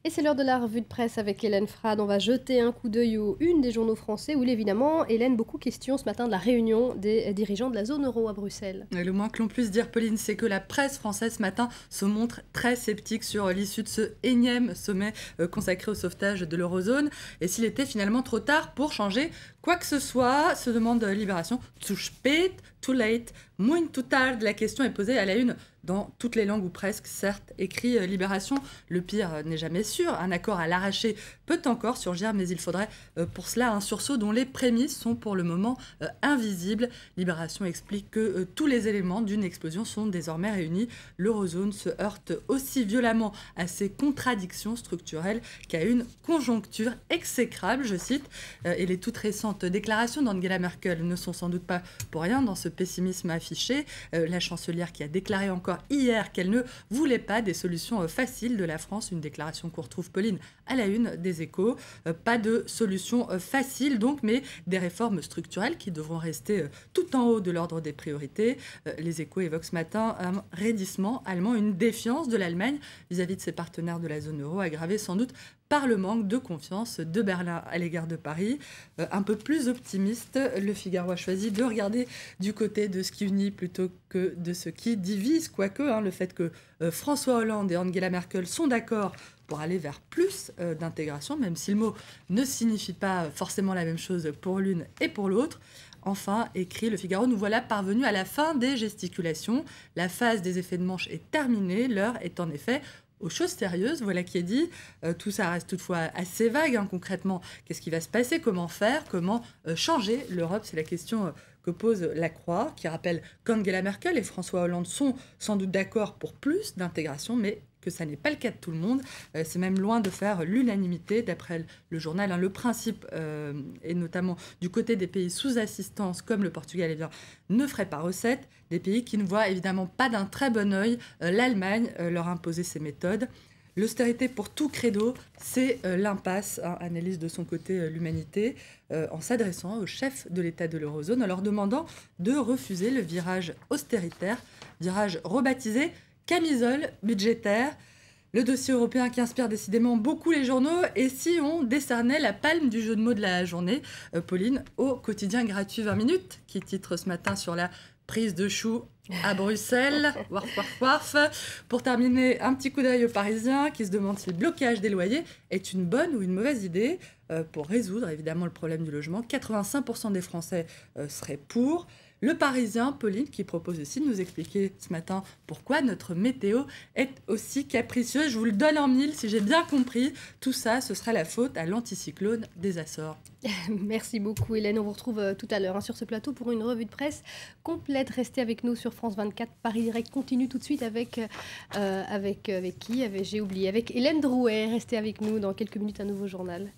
Et c'est l'heure de la revue de presse avec Hélène Frade. On va jeter un coup d'œil aux une des journaux français où, évidemment, Hélène, beaucoup question ce matin de la réunion des dirigeants de la zone euro à Bruxelles. Et le moins que l'on puisse dire, Pauline, c'est que la presse française ce matin se montre très sceptique sur l'issue de ce énième sommet consacré au sauvetage de l'eurozone. Et s'il était finalement trop tard pour changer quoi que ce soit, se demande Libération. Zu spät, too late, muito tard. La question est posée à la une dans toutes les langues ou presque, certes, écrit Libération. Le pire n'est jamais sûr. Un accord à l'arraché peut encore surgir, mais il faudrait pour cela un sursaut dont les prémices sont pour le moment invisibles. Libération explique que tous les éléments d'une explosion sont désormais réunis. L'eurozone se heurte aussi violemment à ses contradictions structurelles qu'à une conjoncture exécrable, je cite. Et les toutes récentes déclarations d'Angela Merkel ne sont sans doute pas pour rien dans ce pessimisme affiché. La chancelière qui a déclaré encore hier qu'elle ne voulait pas des solutions faciles de la France, une déclaration qu'on retrouve, Pauline, à la une des Échos. Pas de solutions faciles donc, mais des réformes structurelles qui devront rester tout en haut de l'ordre des priorités. Les Échos évoquent ce matin un raidissement allemand, une défiance de l'Allemagne vis-à-vis de ses partenaires de la zone euro, aggravée sans doute par le manque de confiance de Berlin à l'égard de Paris. Un peu plus optimiste, Le Figaro a choisi de regarder du côté de ce qui unit plutôt que de ce qui divise, quoique le fait que François Hollande et Angela Merkel sont d'accord pour aller vers plus d'intégration, même si le mot ne signifie pas forcément la même chose pour l'une et pour l'autre. Enfin, écrit Le Figaro, nous voilà parvenus à la fin des gesticulations. La phase des effets de manche est terminée, l'heure est en effet aux choses sérieuses, voilà qui est dit. Tout ça reste toutefois assez vague, concrètement. Qu'est-ce qui va se passer? Comment faire? Comment changer l'Europe? C'est la question que pose La Croix, qui rappelle qu'Angela Merkel et François Hollande sont sans doute d'accord pour plus d'intégration, mais que ça n'est pas le cas de tout le monde. C'est même loin de faire l'unanimité, d'après le journal. Le principe, et notamment du côté des pays sous assistance, comme le Portugal, ne ferait pas recette. Des pays qui ne voient évidemment pas d'un très bon œil l'Allemagne leur imposer ses méthodes. L'austérité pour tout credo, c'est l'impasse, analyse de son côté l'Humanité, en s'adressant aux chefs de l'État de l'eurozone, en leur demandant de refuser le virage austéritaire, virage rebaptisé camisole budgétaire. Le dossier européen qui inspire décidément beaucoup les journaux. Et si on décernait la palme du jeu de mots de la journée, Pauline, au quotidien gratuit 20 minutes, qui titre ce matin sur la prise de chou à Bruxelles. Warf, warf, warf. Pour terminer, un petit coup d'œil aux Parisiens qui se demandent si le blocage des loyers est une bonne ou une mauvaise idée pour résoudre évidemment le problème du logement. 85% des Français seraient pour. Le Parisien, Pauline, qui propose aussi de nous expliquer ce matin pourquoi notre météo est aussi capricieuse. Je vous le donne en mille, si j'ai bien compris. Tout ça, ce sera la faute à l'anticyclone des Açores. Merci beaucoup Hélène, on vous retrouve tout à l'heure sur ce plateau pour une revue de presse complète. Restez avec nous sur France 24. Paris Direct continue tout de suite avec qui j'ai oublié, avec Hélène Drouet. Restez avec nous dans quelques minutes, un nouveau journal.